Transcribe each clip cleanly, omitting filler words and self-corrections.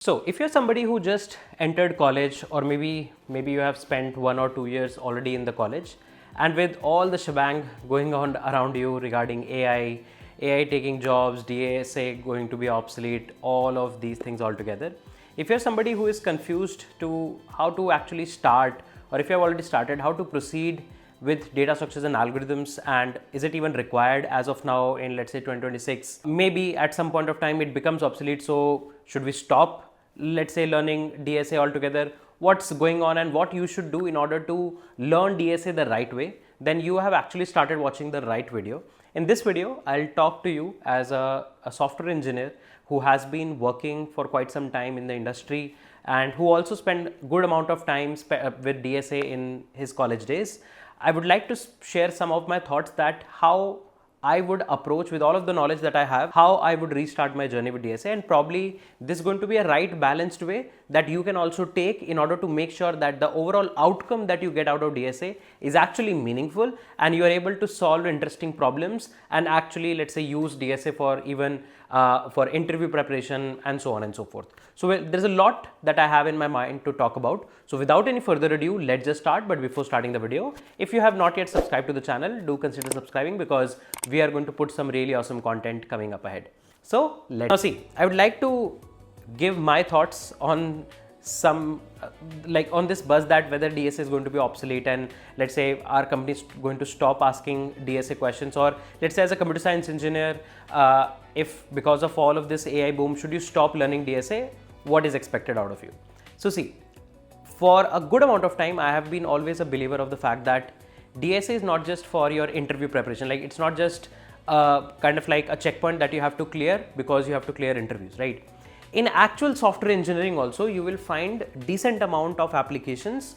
So if you're somebody who just entered college, or maybe you have spent 1 or 2 years already in the college, and with all the shebang going on around you regarding AI taking jobs, DSA going to be obsolete, all of these things all together. If you're somebody who is confused to how to actually start, or if you have already started, how to proceed with data structures and algorithms, and is it even required as of now in, let's say, 2026? Maybe at some point of time it becomes obsolete, so should we stop, let's say, learning DSA altogether? What's going on and what you should do in order to learn DSA the right way? Then you have actually started watching the right video. In this video, I'll talk to you as a software engineer who has been working for quite some time in the industry and who also spent good amount of time with DSA in his college days. I would like to share some of my thoughts that how I would approach, with all of the knowledge that I have, how I would restart my journey with DSA, and probably this is going to be a right balanced way that you can also take in order to make sure that the overall outcome that you get out of DSA is actually meaningful and you are able to solve interesting problems and actually, let's say, use DSA for even for interview preparation and so on and so forth. So there's a lot that I have in my mind to talk about. So without any further ado, let's just start. But before starting the video, if you have not yet subscribed to the channel, do consider subscribing because we are going to put some really awesome content coming up ahead. So let's now see. I would like to give my thoughts on some like on this buzz that whether DSA is going to be obsolete, and let's say our company is going to stop asking DSA questions, or let's say as a computer science engineer, if because of all of this AI boom, should you stop learning DSA? What is expected out of you? So see, for a good amount of time, I have been always a believer of the fact that DSA is not just for your interview preparation. Like, it's not just kind of like a checkpoint that you have to clear because you have to clear interviews, right? In actual software engineering also, you will find decent amount of applications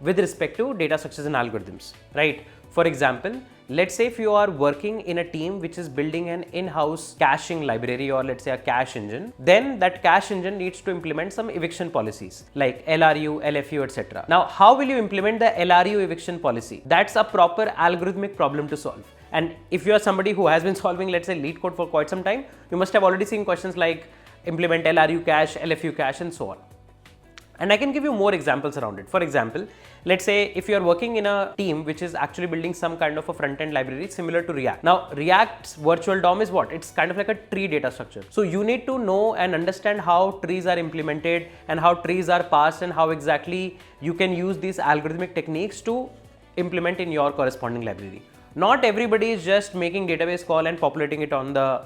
with respect to data structures and algorithms, right? For example, let's say if you are working in a team which is building an in-house caching library, or let's say a cache engine, then that cache engine needs to implement some eviction policies like LRU, LFU, etc. Now, how will you implement the LRU eviction policy? That's a proper algorithmic problem to solve. And if you are somebody who has been solving, let's say, lead code for quite some time, you must have already seen questions like implement LRU cache, LFU cache, and so on. And I can give you more examples around it. For example, let's say if you are working in a team which is actually building some kind of a front-end library similar to React. Now, React's virtual DOM is what? It's kind of like a tree data structure. So you need to know and understand how trees are implemented and how trees are parsed and how exactly you can use these algorithmic techniques to implement in your corresponding library. Not everybody is just making database call and populating it on the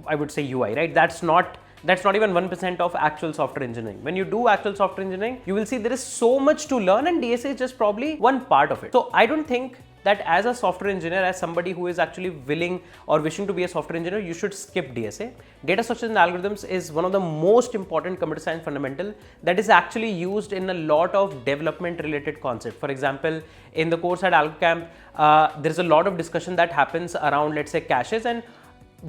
I would say UI, right? That's not even 1% of actual software engineering. When you do actual software engineering, you will see there is so much to learn, and DSA is just probably one part of it. So I don't think that as a software engineer, as somebody who is actually willing or wishing to be a software engineer, you should skip DSA. Data structures and algorithms is one of the most important computer science fundamental that is actually used in a lot of development related concepts. For example, in the course at AlgoCamp, there's a lot of discussion that happens around, let's say, caches, and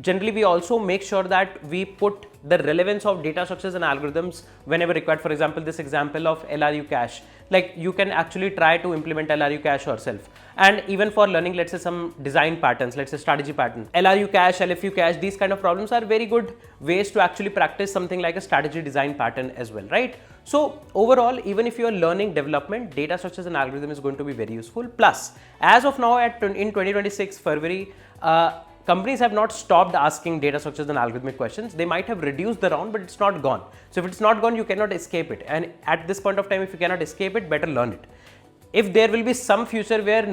generally we also make sure that we put the relevance of data structures and algorithms whenever required. For example, this example of LRU cache, like you can actually try to implement LRU cache yourself. And even for learning, let's say, some design patterns, let's say strategy pattern, LRU cache, LFU cache, these kind of problems are very good ways to actually practice something like a strategy design pattern as well, right? So overall, even if you are learning development, data structures and algorithm is going to be very useful. Plus, as of now in 2026 February, companies have not stopped asking data structures and algorithmic questions. They might have reduced the round, but it's not gone. So if it's not gone, you cannot escape it. And at this point of time, if you cannot escape it, better learn it. If there will be some future where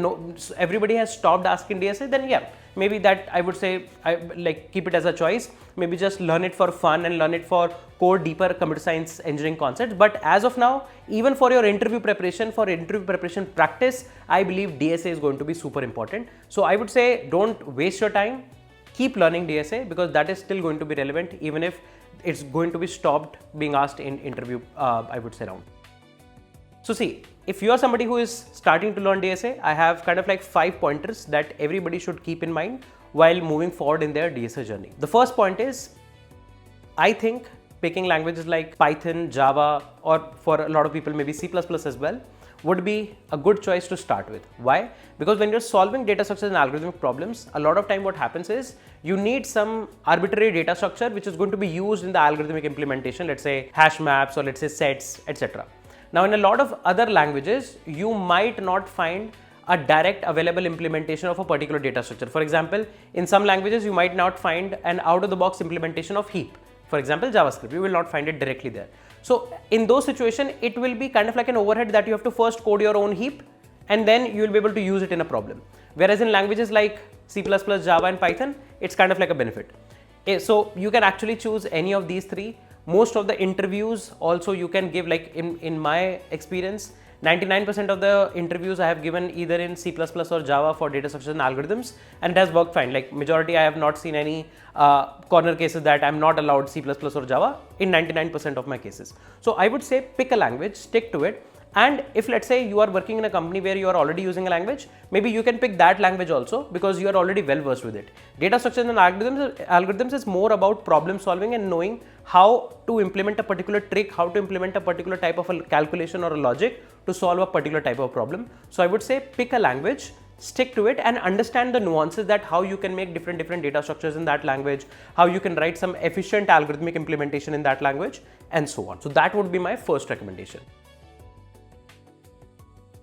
everybody has stopped asking DSA, then yeah, maybe that I would say keep it as a choice. Maybe just learn it for fun and learn it for core deeper computer science engineering concepts. But as of now, even for your interview preparation, practice, I believe DSA is going to be super important. So I would say don't waste your time. Keep learning DSA because that is still going to be relevant even if it's going to be stopped being asked in interview, I would say, round. So see, if you are somebody who is starting to learn DSA, I have kind of like 5 pointers that everybody should keep in mind while moving forward in their DSA journey. The first point is, I think picking languages like Python, Java, or for a lot of people maybe C++ as well, would be a good choice to start with. Why? Because when you're solving data structures and algorithmic problems, a lot of time what happens is you need some arbitrary data structure which is going to be used in the algorithmic implementation, let's say hash maps or let's say sets, etc. Now in a lot of other languages, you might not find a direct available implementation of a particular data structure. For example, in some languages, you might not find an out-of-the-box implementation of heap. For example, JavaScript, you will not find it directly there. So in those situations, it will be kind of like an overhead that you have to first code your own heap and then you will be able to use it in a problem. Whereas in languages like C++, Java and Python, it's kind of like a benefit. So you can actually choose any of these three. Most of the interviews also you can give, like in my experience, 99% of the interviews I have given either in C++ or Java for data structures and algorithms, and it has worked fine. Like majority, I have not seen any corner cases that I'm not allowed C++ or Java in 99% of my cases. So I would say pick a language, stick to it. And if let's say you are working in a company where you are already using a language, maybe you can pick that language also because you are already well versed with it. Data structures and algorithms is more about problem solving and knowing how to implement a particular trick, how to implement a particular type of a calculation or a logic to solve a particular type of problem. So I would say pick a language, stick to it and understand the nuances, that how you can make different data structures in that language, how you can write some efficient algorithmic implementation in that language, and so on. So that would be my first recommendation.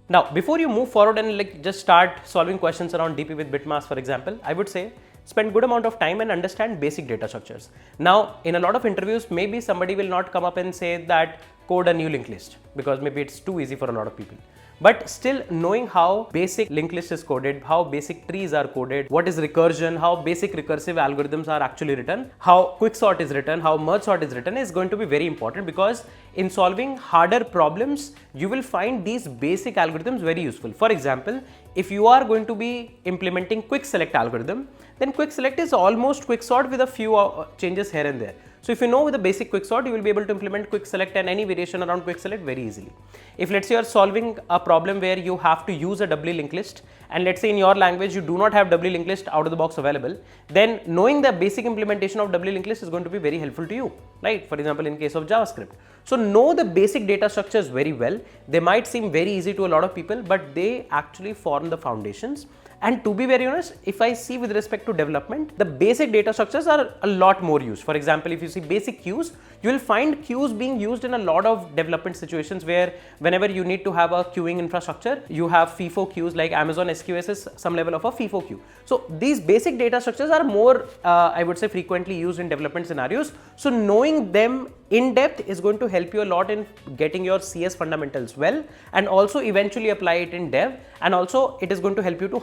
Now, before you move forward and like just start solving questions around DP with bitmask, for example, I would say spend good amount of time and understand basic data structures. Now, in a lot of interviews, maybe somebody will not come up and say that code a new linked list because maybe it's too easy for a lot of people. But still knowing how basic linked list is coded, how basic trees are coded, what is recursion, how basic recursive algorithms are actually written, how quicksort is written, how merge sort is written is going to be very important, because in solving harder problems, you will find these basic algorithms very useful. For example, if you are going to be implementing quick select algorithm, then quick select is almost quicksort with a few changes here and there. So if you know with the basic quicksort, you will be able to implement quick select and any variation around quick select very easily. If let's say you are solving a problem where you have to use a doubly linked list, and let's say in your language you do not have doubly linked list out of the box available, then knowing the basic implementation of doubly linked list is going to be very helpful to you, right? For example, in case of JavaScript. So know the basic data structures very well. They might seem very easy to a lot of people, but they actually form the foundations. And to be very honest, if I see with respect to development, the basic data structures are a lot more used. For example, if you see basic queues, you will find queues being used in a lot of development situations where whenever you need to have a queuing infrastructure, you have FIFO queues, like Amazon SQS is some level of a FIFO queue. So these basic data structures are more, I would say, frequently used in development scenarios. So knowing them in depth is going to help you a lot in getting your CS fundamentals well, and also eventually apply it in dev, and also it is going to help you to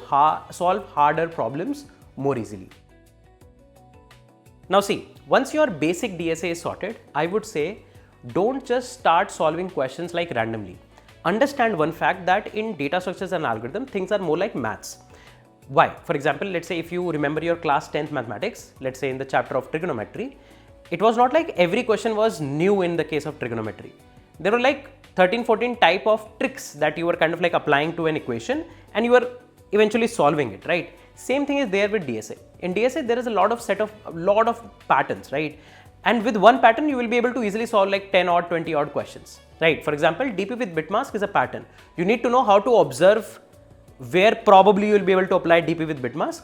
solve harder problems more easily. Now see, once your basic DSA is sorted, I would say don't just start solving questions like randomly. Understand one fact, that in data structures and algorithm, things are more like maths. Why? For example, let's say if you remember your class 10th mathematics, let's say in the chapter of trigonometry, it was not like every question was new in the case of trigonometry. There were like 13-14 type of tricks that you were kind of like applying to an equation and you were eventually solving it, right? Same thing is there with DSA. In DSA, there is a lot of patterns, right? And with one pattern, you will be able to easily solve like 10 or 20 odd questions, right? For example, DP with bitmask is a pattern. You need to know how to observe where probably you will be able to apply DP with bitmask.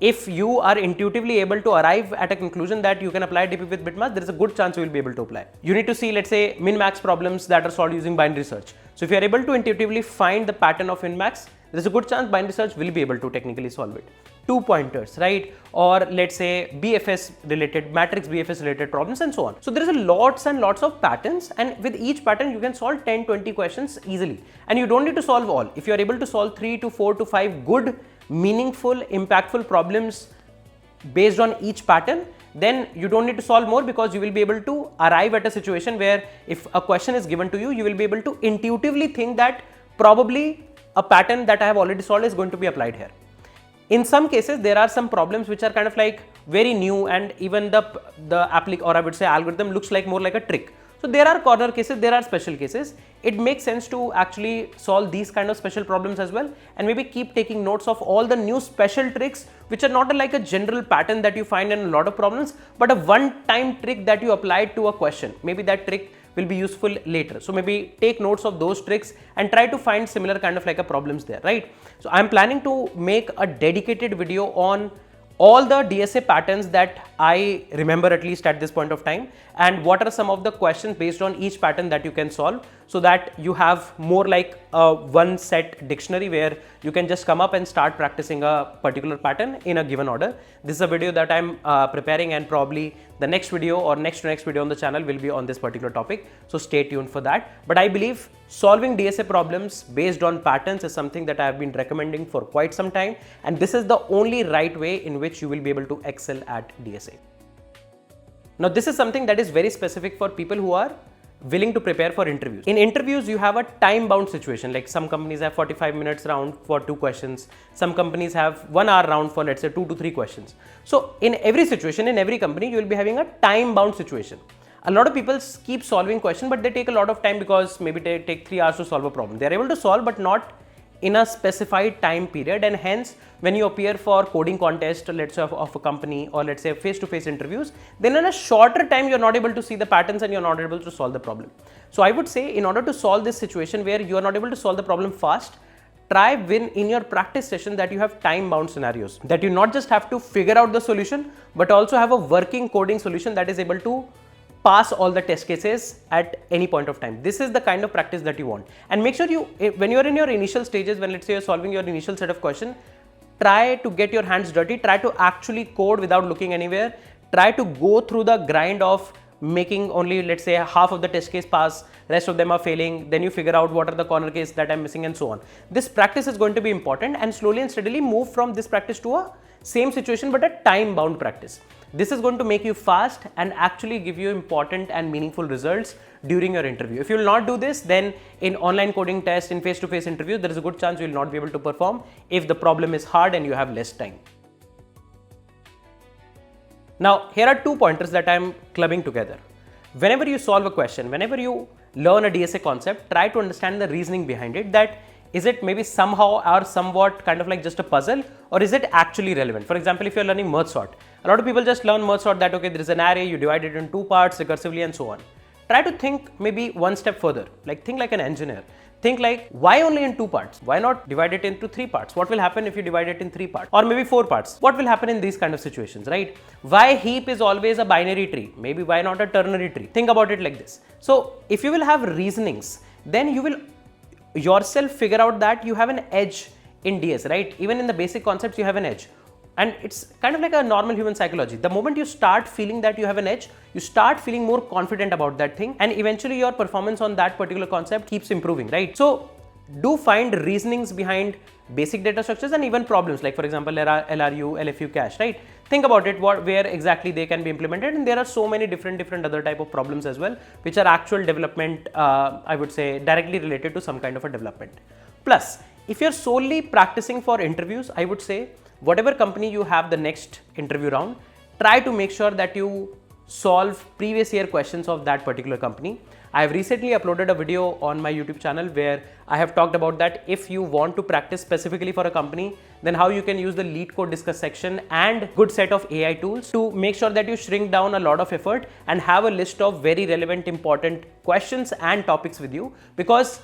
If you are intuitively able to arrive at a conclusion that you can apply DP with bitmask, there is a good chance you will be able to apply. You need to see, let's say, min-max problems that are solved using binary search. So if you are able to intuitively find the pattern of min-max, there is a good chance binary search will be able to technically solve it. 2 pointers, right? Or let's say BFS related, matrix BFS related problems and so on. So there is a lots and lots of patterns, and with each pattern you can solve 10-20 questions easily. And you don't need to solve all. If you are able to solve 3 to 4 to 5 good, meaningful, impactful problems based on each pattern, then you don't need to solve more, because you will be able to arrive at a situation where if a question is given to you, you will be able to intuitively think that probably a pattern that I have already solved is going to be applied here. In some cases, there are some problems which are kind of like very new, and even the algorithm looks like more like a trick. So there are corner cases, there are special cases. It makes sense to actually solve these kind of special problems as well, and maybe keep taking notes of all the new special tricks which are not like a general pattern that you find in a lot of problems, but a one-time trick that you applied to a question. Maybe that trick will be useful later. So maybe take notes of those tricks and try to find similar kind of like a problems there, right? So I'm planning to make a dedicated video on all the DSA patterns that I remember at least at this point of time, and what are some of the questions based on each pattern that you can solve, so that you have more like a one set dictionary where you can just come up and start practicing a particular pattern in a given order. This is a video that I'm preparing, and probably the next video or next to next video on the channel will be on this particular topic. So stay tuned for that. But I believe solving DSA problems based on patterns is something that I have been recommending for quite some time, and this is the only right way in which you will be able to excel at DSA. Now this is something that is very specific for people who are willing to prepare for interviews. In interviews, you have a time bound situation, like some companies have 45 minutes round for 2 questions. Some companies have 1 hour round for, let's say, 2 to 3 questions. So in every situation, in every company, you will be having a time bound situation. A lot of people keep solving questions, but they take a lot of time because maybe they take 3 hours to solve a problem. They are able to solve, but not in a specified time period, and hence when you appear for coding contest, let's say of a company, or let's say face-to-face interviews, then in a shorter time you're not able to see the patterns and you're not able to solve the problem. So I would say, in order to solve this situation where you are not able to solve the problem fast, try when in your practice session that you have time bound scenarios, that you not just have to figure out the solution, but also have a working coding solution that is able to pass all the test cases at any point of time. This is the kind of practice that you want. And make sure you, when you are in your initial stages, when let's say you're solving your initial set of questions, try to get your hands dirty, try to actually code without looking anywhere, try to go through the grind of making only, let's say, half of the test case pass, rest of them are failing, then you figure out what are the corner cases that I'm missing and so on. This practice is going to be important, and slowly and steadily move from this practice to a same situation but a time bound practice. This is going to make you fast and actually give you important and meaningful results during your interview. If you will not do this, then in online coding tests, in face-to-face interviews, there is a good chance you will not be able to perform if the problem is hard and you have less time. Now, here are 2 pointers that I am clubbing together. Whenever you solve a question, whenever you learn a DSA concept, try to understand the reasoning behind it, that is it maybe somehow or somewhat kind of like just a puzzle, or is it actually relevant? For example, if you're learning merge sort, a lot of people just learn merge sort that, okay, there is an array, you divide it in 2 parts recursively and so on. Try to think maybe one step further, like think like an engineer. Think like, why only in 2 parts? Why not divide it into 3 parts? What will happen if you divide it in 3 parts? Or maybe 4 parts? What will happen in these kind of situations, right? Why heap is always a binary tree? Maybe why not a ternary tree? Think about it like this. So if you will have reasonings, then you will yourself figure out that you have an edge in DS, right? Even in the basic concepts, you have an edge. And it's kind of like a normal human psychology. The moment you start feeling that you have an edge, you start feeling more confident about that thing, and eventually your performance on that particular concept keeps improving, right? So do find reasonings behind basic data structures and even problems, like for example, LRU, LFU cache, right? Think about it, where exactly they can be implemented, and there are so many different other type of problems as well, which are actual development, I would say, directly related to some kind of a development. Plus, if you're solely practicing for interviews, I would say, whatever company you have the next interview round, try to make sure that you solve previous year questions of that particular company. I have recently uploaded a video on my YouTube channel where I have talked about that if you want to practice specifically for a company, then how you can use the lead code discuss section and good set of AI tools to make sure that you shrink down a lot of effort and have a list of very relevant, important questions and topics with you, because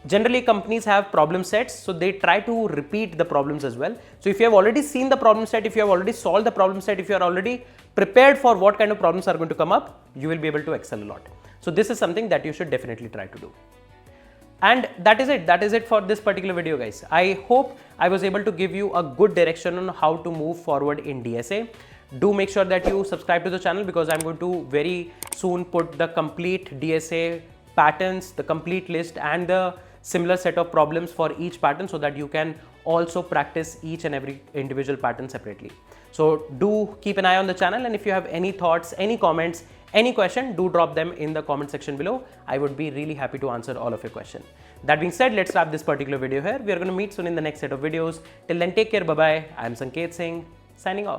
generally companies have problem sets, so they try to repeat the problems as well. So if you have already seen the problem set, if you have already solved the problem set, if you are already prepared for what kind of problems are going to come up, you will be able to excel a lot. So this is something that you should definitely try to do. And that is it for this particular video, guys. I hope I was able to give you a good direction on how to move forward in DSA. Do make sure that you subscribe to the channel, because I'm going to very soon put the complete DSA patterns, the complete list, and the similar set of problems for each pattern, so that you can also practice each and every individual pattern separately. So do keep an eye on the channel, and if you have any thoughts, any comments, any question, do drop them in the comment section below. I would be really happy to answer all of your questions. That being said, let's wrap this particular video here. We are going to meet soon in the next set of videos. Till then, take care. Bye bye. I am Sanket Singh, signing off.